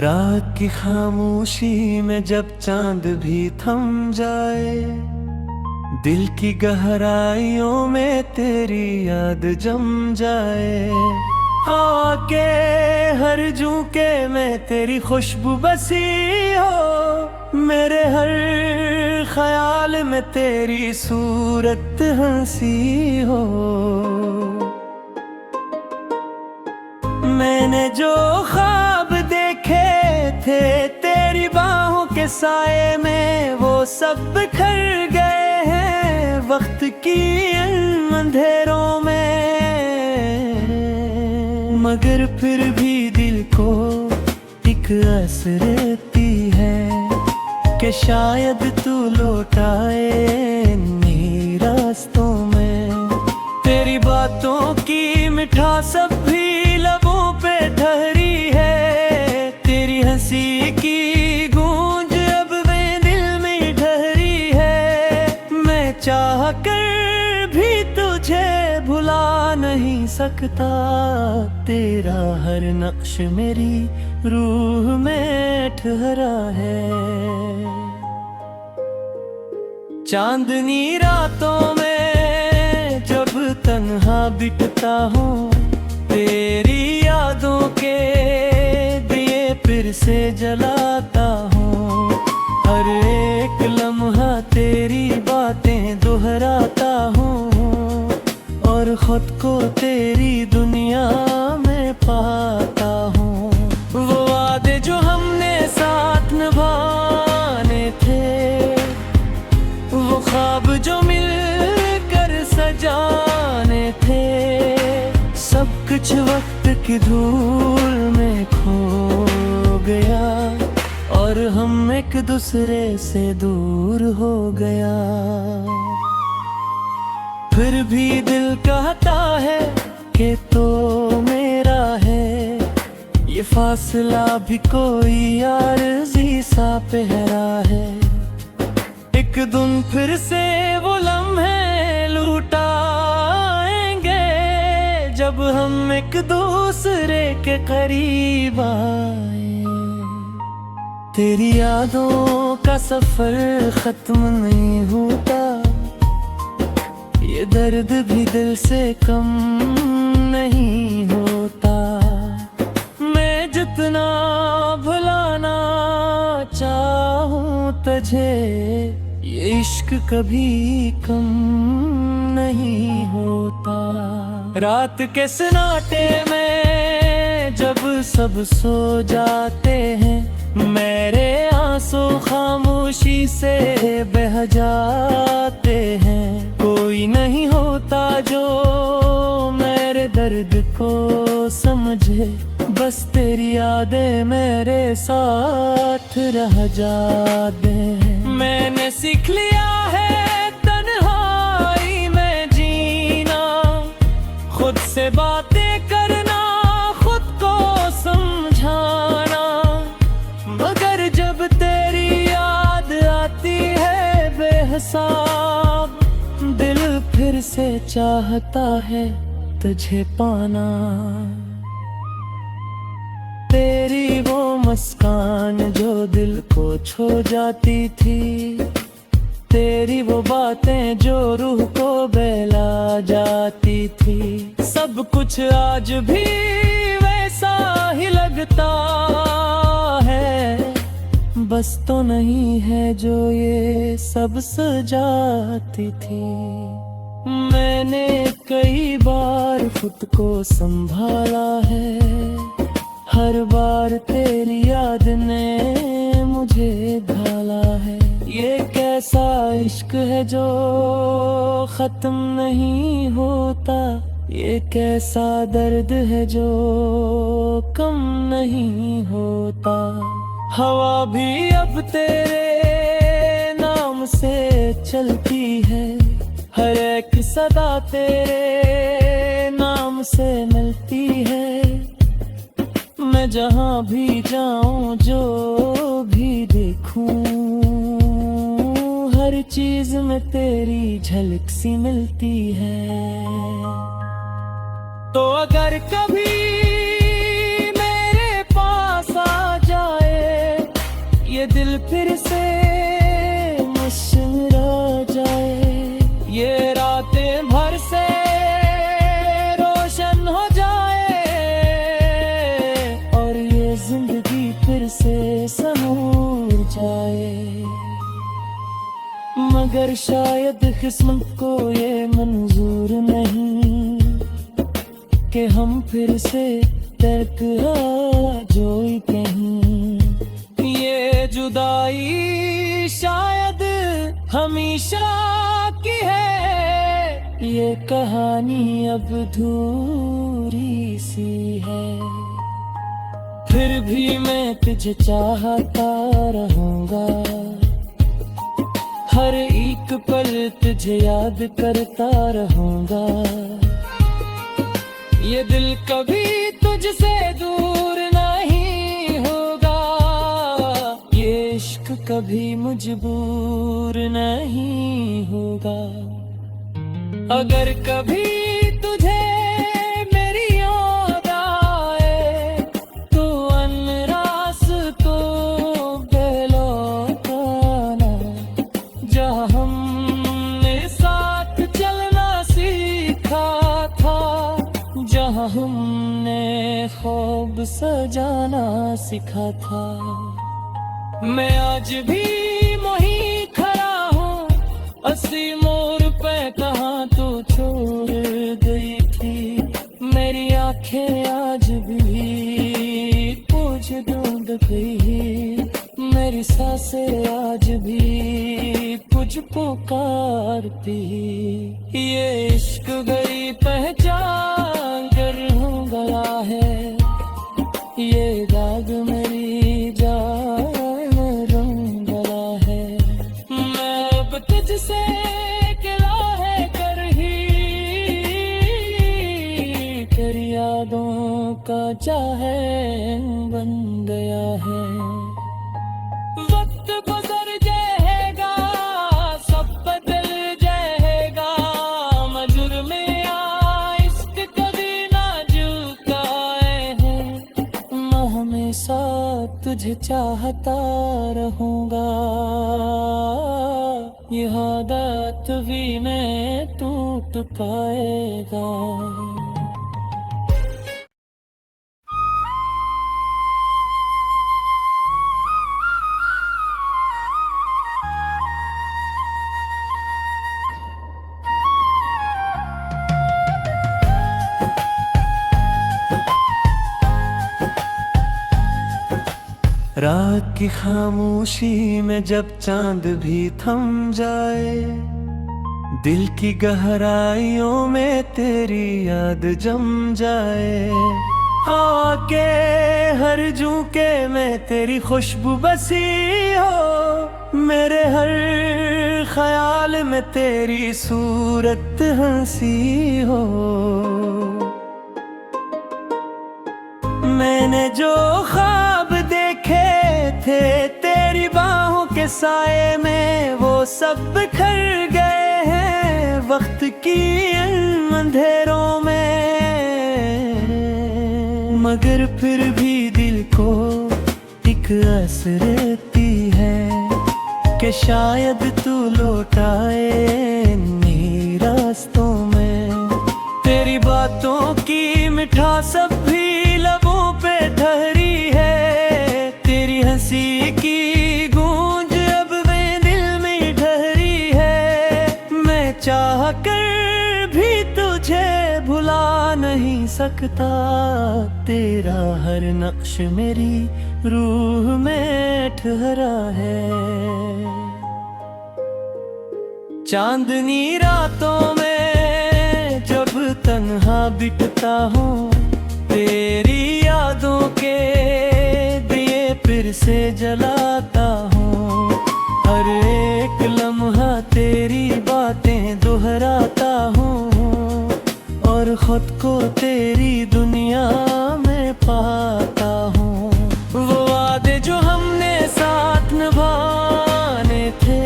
रात की खामोशी में जब चांद भी थम जाए, दिल की गहराइयों में तेरी याद जम जाए। आके हर झोंके में तेरी खुशबू बसी हो, मेरे हर ख्याल में तेरी सूरत हंसी हो। मैंने जो ख्वाब देखे थे तेरी बाहों के साए में, वो सब बिखर गए हैं वक्त की इन अंधेरों में। मगर फिर भी दिल को एक आस रहती है कि शायद तू लौट आए इन्हीं रास्तों में। तेरी बातों की मिठास अब भी लबों पे ठहरी है, तेरी हंसी की गूंज अब वे दिल में ठहरी है। मैं चाह कर भी तुझे भुला नहीं सकता, तेरा हर नक्श मेरी रूह में ठहरा है। चांदनी रातों में जब तन्हा बिकता हूँ, तेरी यादों के दिए फिर से जलाता हूँ। हर एक लम्हा तेरी बातें दोहराता हूँ और खुद को तेरी दुनिया में पाता हूँ। वो वादे जो हमने साथ निभाने थे, वो ख्वाब जो मिलकर सजाने थे, सब कुछ वक्त की धूल में खो गया और हम एक दूसरे से दूर हो गया। फिर भी दिल कहता है कि तो मेरा है, ये फासला भी कोई आरज़ी सा पहरा है। एक दिन फिर से वो लम्हे लुटाएंगे जब हम एक दूसरे के करीब आए। तेरी यादों का सफर खत्म नहीं होता, ये दर्द भी दिल से कम नहीं होता। मैं जितना भुलाना चाहूं तुझे, ये इश्क कभी कम नहीं होता। रात के सन्नाटे में जब सब सो जाते हैं, मेरे आंसू खामोशी से बह जाते हैं। कोई नहीं होता जो मेरे दर्द को समझे, बस तेरी यादें मेरे साथ रह जाते हैं। मैंने सीख लिया है तन्हाई में जीना, खुद से बातें करना, खुद को समझाना। मगर जब तेरी याद आती है बेहिसाब, दिल फिर से चाहता है तुझे पाना। तेरी वो मुस्कान जो दिल को छू जाती थी, तेरी वो बातें जो रूह को बहला जाती थी, सब कुछ आज भी वैसा ही लगता है। बस तो नहीं है जो ये सब सजाती थी। मैंने कई बार खुद को संभाला है, हर बार तेरी याद ने मुझे ढाला है। ये कैसा इश्क है जो खत्म नहीं होता, ये कैसा दर्द है जो कम नहीं होता। हवा भी अब तेरे नाम से चलती है, हर एक सदा तेरे नाम से मिलती है। मैं जहाँ भी जाऊँ जो भी देखूं, हर चीज में तेरी झलक सी मिलती है। तो अगर कभी मेरे पास आ जाए फिर से मुस्कुरा जाए, ये रातें भर से रोशन हो जाए, और ये जिंदगी फिर से संवर जाए। मगर शायद किस्मत को ये मंजूर नहीं कि हम फिर से टकरा जोई कहीं। ये जुदाई शायद हमेशा की है, ये कहानी अब अधूरी सी है। फिर भी मैं तुझे चाहता रहूंगा, हर एक पल तुझे याद करता रहूंगा। ये दिल कभी तुझसे दूर नहीं होगा, ये इश्क कभी मजबूर नहीं होगा। अगर कभी तुझे मेरी याद आए तो रास्तों पे लौटाना, जहाँ हमने साथ चलना सीखा था, जहाँ हमने ख्वाब सजाना सीखा था। मैं आज भी वहीं खड़ा हूँ, अस्सी मोड़ पे कहाँ तो छोड़ गई थी। मेरी आंखें आज भी तुझे ढूंढ गई, मेरी सांसें आज भी कुछ पुकारती। ये इश्क गई पहचान कर हो गया है, ये दाग मेरी जान रंग गया है। मैं अब तुझसे गिला है कर ही, तेरी यादों का चाहे बन गया है। वक्त गुजर जाएगा, सब बदल जाएगा, मजूर में इश्क कभी ना झुकाए हैं। मैं हमेशा तुझे चाहता रहूंगा, ये आदत भी मैं टूट पाएगा। रात की खामोशी में जब चांद भी थम जाए, दिल की गहराइयों में तेरी याद जम जाए। आके हर झोंके में तेरी खुशबू बसी हो, मेरे हर ख्याल में तेरी सूरत हंसी हो। मैंने जो ख्वाब देखे थे तेरी बाहों के साए में, वो सब बिखर गए हैं वक्त की इन अंधेरों में। मगर फिर भी दिल को एक आस रहती है कि शायद तू लौट आए इन्हीं रास्तों में। तेरी बातों की मिठास अब भी लबों पे ठहरी है, तेरी हंसी की गूंज अब भी दिल में ठहरी है। मैं चाह कर भी तुझे भुला नहीं सकता, तेरा हर नक्श मेरी रूह में ठहरा है। चांदनी रातों में जब तन्हा बिकता हूँ, तेरी यादों के दिए फिर से जलाता हूँ। हर एक लम्हा तेरी बातें दोहराता हूँ, और खुद को तेरी दुनिया में पाता हूँ। वो वादे जो हमने साथ निभाने थे,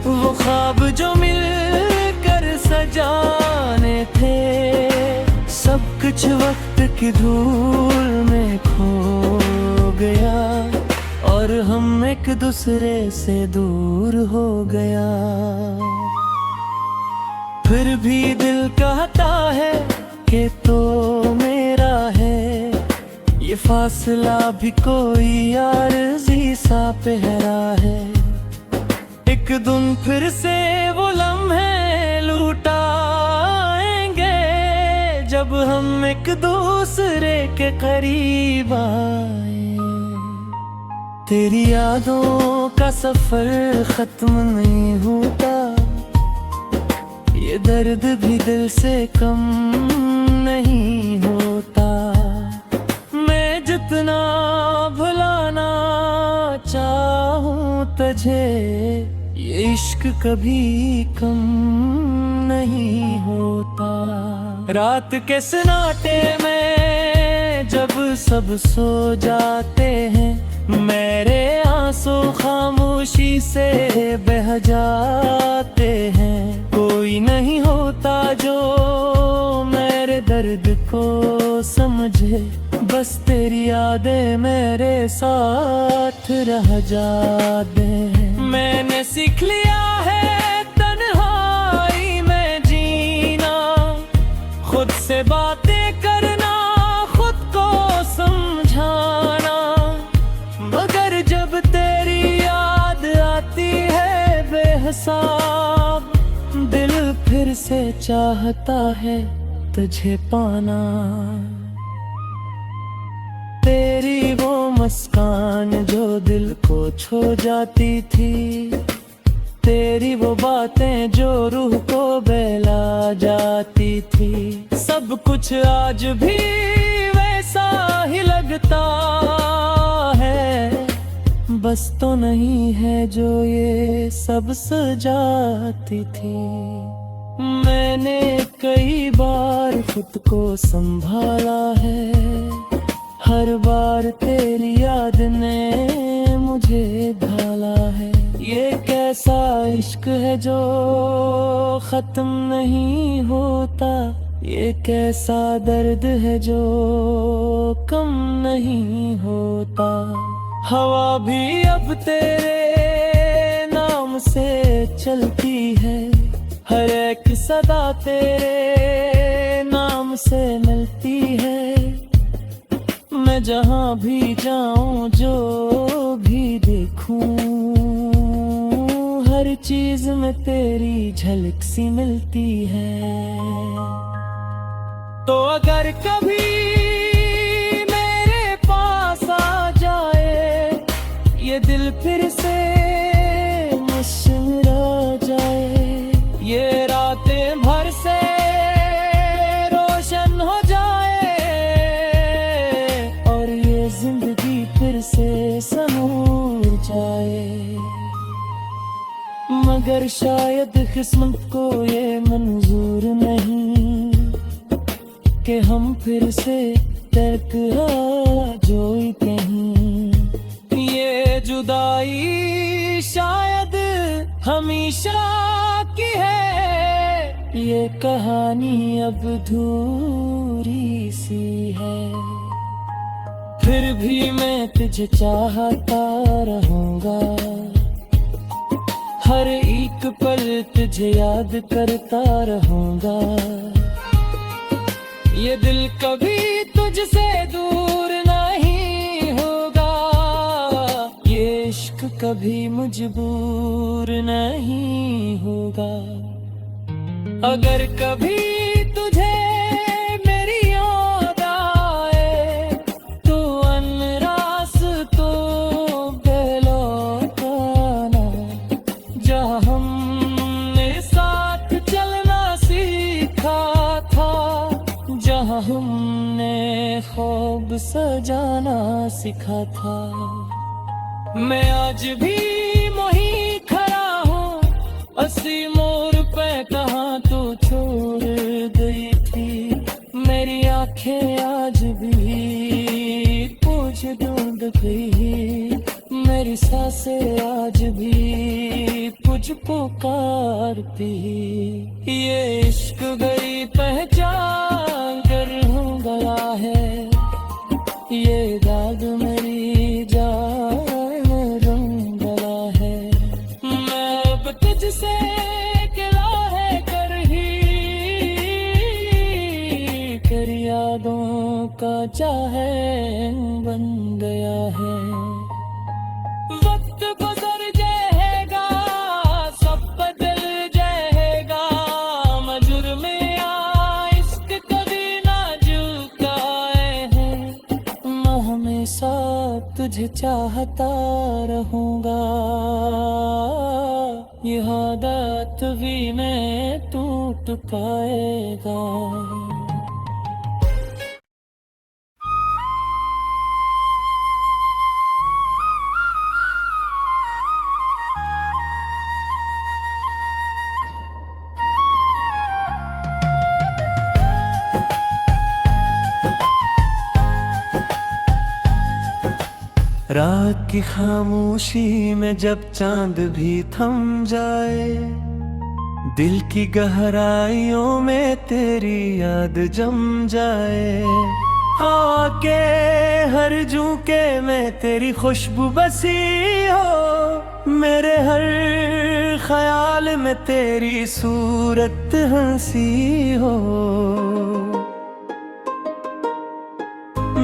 वो ख्वाब जो मिलकर सजाने थे, सब कुछ वक्त की धूल में खो गया। और और हम एक दूसरे से दूर हो गया। फिर भी दिल कहता है कि तो मेरा है, ये फासला भी कोई आरज़ी सा पहरा है। एक दिन फिर से वो लम्हे लुटाएंगे जब हम एक दूसरे के करीब आए। तेरी यादों का सफर खत्म नहीं होता, ये दर्द भी दिल से कम नहीं होता। मैं जितना भुलाना चाहूं तुझे, ये इश्क कभी कम नहीं होता। रात के सन्नाटे में जब सब सो जाते हैं, मेरे आंसू खामोशी से बह जाते हैं। कोई नहीं होता जो मेरे दर्द को समझे, बस तेरी यादें मेरे साथ रह जाते हैं। मैंने सीख लिया है तन्हाई में जीना, खुद से बातें करना, खुद को समझाना। मगर जब तेरी याद आती है बेहिसाब, दिल फिर से चाहता है तुझे पाना। तेरी वो मुस्कान जो दिल को छू जाती थी, तेरी वो बातें जो रूह को बहला जाती थी। सब कुछ आज भी वैसा ही लगता है, बस तो नहीं है जो ये सब सजाती थी। मैंने कई बार खुद को संभाला है, हर बार तेरी याद ने मुझे ढाला है। ये कैसा इश्क है जो खत्म नहीं होता, ये कैसा दर्द है जो कम नहीं होता। हवा भी अब तेरे नाम से चलती है, हर एक सदा तेरे नाम से मिलती है। मैं जहाँ भी जाऊं जो भी देखूं, हर चीज में तेरी झलक सी मिलती है। तो अगर कभी मेरे पास आ जाए ये दिल, फिर से मुस्कुरा जाए, ये रातें भर से रोशन हो जाए, और ये जिंदगी फिर से संवर जाए। मगर शायद किस्मत को ये मंजूर नहीं कि हम फिर से टकरा जोई कहीं। ये जुदाई शायद हमेशा की है, ये कहानी अब अधूरी सी है। फिर भी मैं तुझे चाहता रहूंगा, हर एक पल तुझे याद करता रहूंगा। ये दिल कभी तुझसे दूर नहीं होगा, ये इश्क कभी मजबूर नहीं होगा। अगर कभी तुझे मेरी याद आए तो रास्तों पे लौटाना, जहाँ हमने साथ चलना सीखा था, जहाँ हमने ख्वाब सजाना सीखा था। मैं आज भी वहीं खड़ा हूँ, अस्सी मोड़ पे कहाँ तो छोड़ गई थी। मेरी आंखें आज भी तुझे ढूंढ गई, मेरी सांसें आज भी तुझ पुकारती। ये इश्क गई पहचान कर हो गया है, ये दाग मेरी जान यादों का चाहन बन गया है। वक्त गुजर जाएगा, सब बदल जाएगा, मजुर में इश्क कभी ना झुकाए हैं। मैं हमेशा तुझे चाहता रहूंगा, ये आदत भी मैं टूट पाएगा। रात की खामोशी में जब चांद भी थम जाए, दिल की गहराइयों में तेरी याद जम जाए। आके हर झोंके में तेरी खुशबू बसी हो, मेरे हर ख्याल में तेरी सूरत हंसी हो।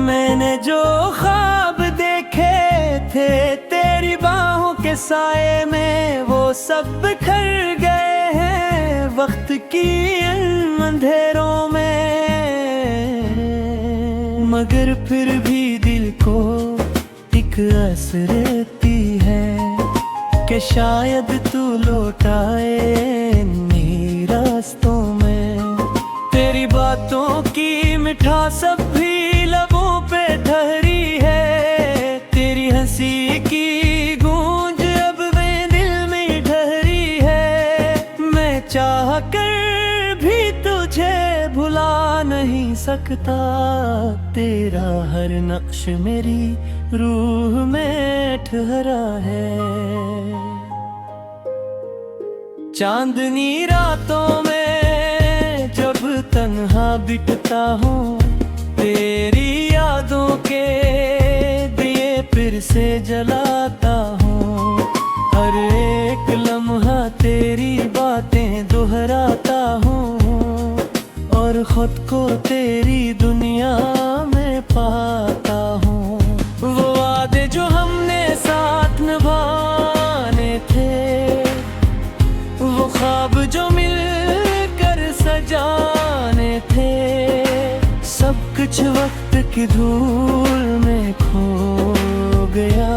मैंने जो ख्वाब देखे थे तेरी बाहों के साए में, वो सब बिखर गए हैं वक्त की इन अंधेरों में। मगर फिर भी दिल को एक आस रहती है कि शायद तू लौट आए इन्हीं रास्तों में। तेरी बातों की मिठास अब भी लबों पे ठहरी है, तेरी हंसी की गूंज अब भी दिल में ठहरी है। मैं चाह कर भी तुझे भुला नहीं सकता, तेरा हर नक्श मेरी रूह में ठहरा है। चांदनी रातों में जब तन्हा बिकता हूँ, तेरी यादों के दिए फिर से जलाता हूँ। हर एक लम्हा तेरी बातें दोहराता हूँ, और खुद को तेरी दुनिया में पाता हूँ। वो वादे जो हमने साथ निभाने थे, वो ख्वाब जो मिलकर सजाने थे, सब कुछ वक्त की धूल में खो गया,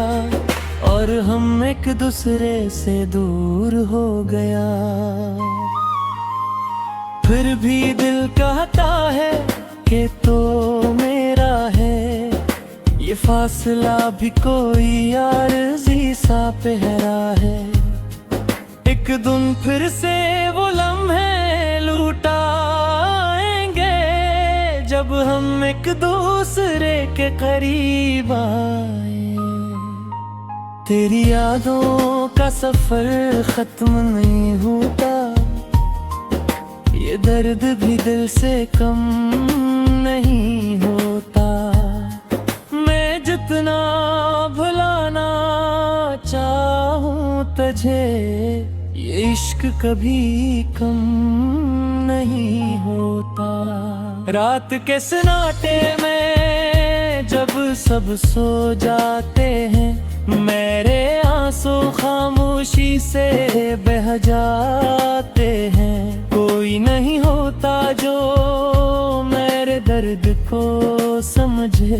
और हम एक दूसरे से दूर हो गया। फिर भी दिल कहता है कि तो मेरा है, ये फासला भी कोई आरज़ी सा पहरा है। एक दिन फिर से वो लम्हे लुटाएंगे, जब हम एक दूसरे के करीब आए। तेरी यादों का सफर खत्म नहीं होता, ये दर्द भी दिल से कम नहीं होता। मैं जितना भुलाना चाहूं तुझे, ये इश्क कभी कम नहीं होता। रात के सन्नाटे में जब सब सो जाते हैं, मेरे आंसू खामोशी से बह जाते हैं। कोई नहीं होता जो मेरे दर्द को समझे,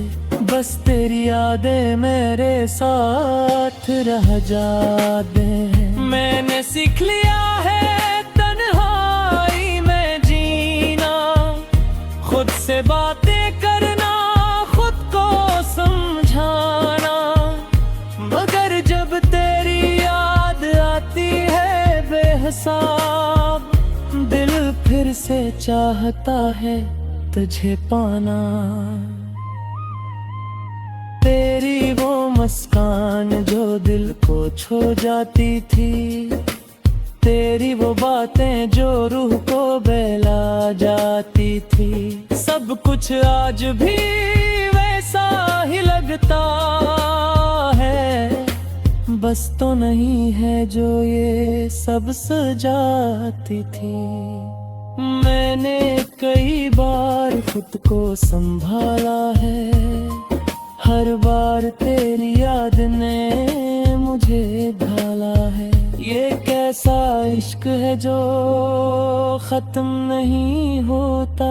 बस तेरी यादें मेरे साथ रह जाते हैं। मैंने सीख लिया है तन्हाई में जीना, खुद से बातें करना, खुद को समझाना। मगर जब तेरी याद आती है बेहिसाब, दिल फिर से चाहता है तुझे पाना। तेरी वो मुस्कान जो दिल को छू जाती थी, तेरी वो बातें जो रूह को बहला जाती थी। सब कुछ आज भी वैसा ही लगता है, बस तो नहीं है जो ये सब सजाती थी। मैंने कई बार खुद को संभाला है, हर बार तेरी याद ने मुझे ढाला है। ये कैसा इश्क है जो खत्म नहीं होता,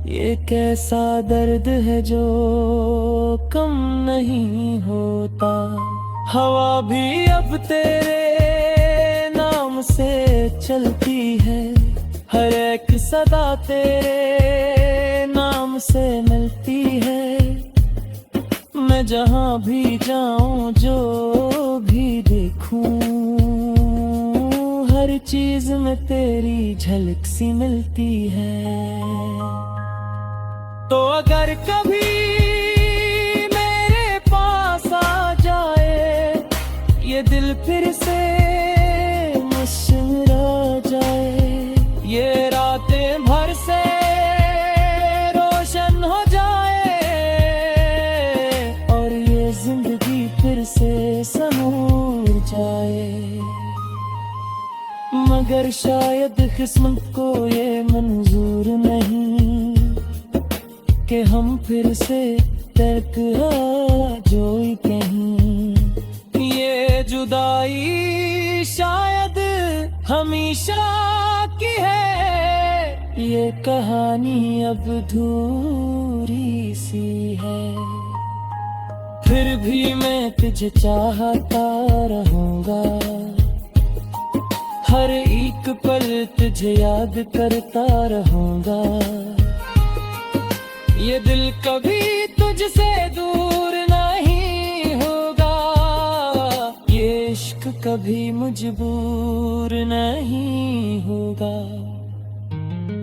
ये कैसा दर्द है जो कम नहीं होता। हवा भी अब तेरे नाम से चलती है, हर एक सदा तेरे नाम से मिलती है। मैं जहाँ भी जाऊं जो भी देखूं, हर चीज में तेरी झलक सी मिलती है। तो अगर कभी मेरे पास आ जाए ये दिल फिर से मुस्कुरा जाए, ये रातें भर से रोशन हो जाए और ये जिंदगी फिर से संवर जाए। मगर शायद किस्मत को ये मंजूर नहीं कि हम फिर से टकरा जोई कहीं। ये जुदाई शायद हमेशा की है, ये कहानी अब अधूरी सी है। फिर भी मैं तुझे चाहता रहूंगा, हर एक पल तुझे याद करता रहूंगा। ये दिल कभी तुझसे दूर नहीं होगा, ये इश्क कभी मजबूर नहीं होगा।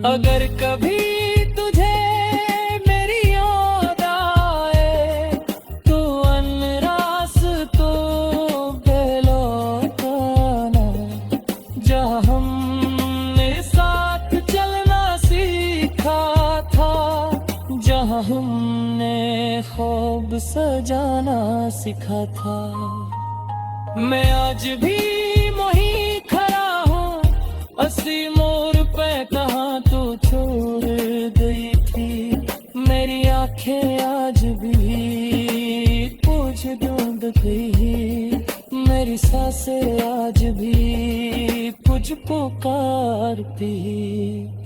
अगर कभी तुझे मेरी याद आए तो रास्तों पे लौटाना, जहाँ हमने साथ चलना सीखा था, जहाँ हमने ख्वाब सजाना सीखा था। मैं आज भी वहीं खड़ा हूँ, असली मोड़ पे कहाँ तो छोड़ गई थी। मेरी आंखें आज भी तुझे ढूंढ गई, मेरी सांसें आज भी कुछ पुकारती।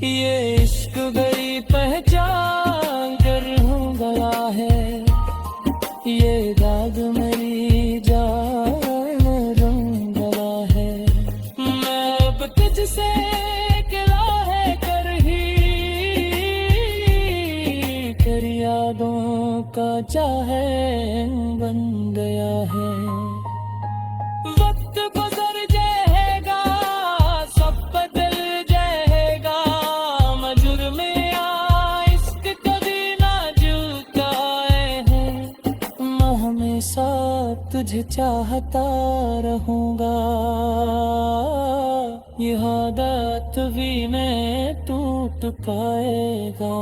ये इश्क गई पहचान कर हूँ गया है, ये दाग मेरी जान रंग गया है। मैं अब तुझसे गिला है कर ही कर यादों का चाहे बन गया है। वक्त गुजर जाएगा, सब बदल जाएगा, मजूर में इश्क कभी ना झुकाए हैं। मैं हमेशा तुझे चाहता रहूंगा, ये आदत भी मैं टूट पाएगा।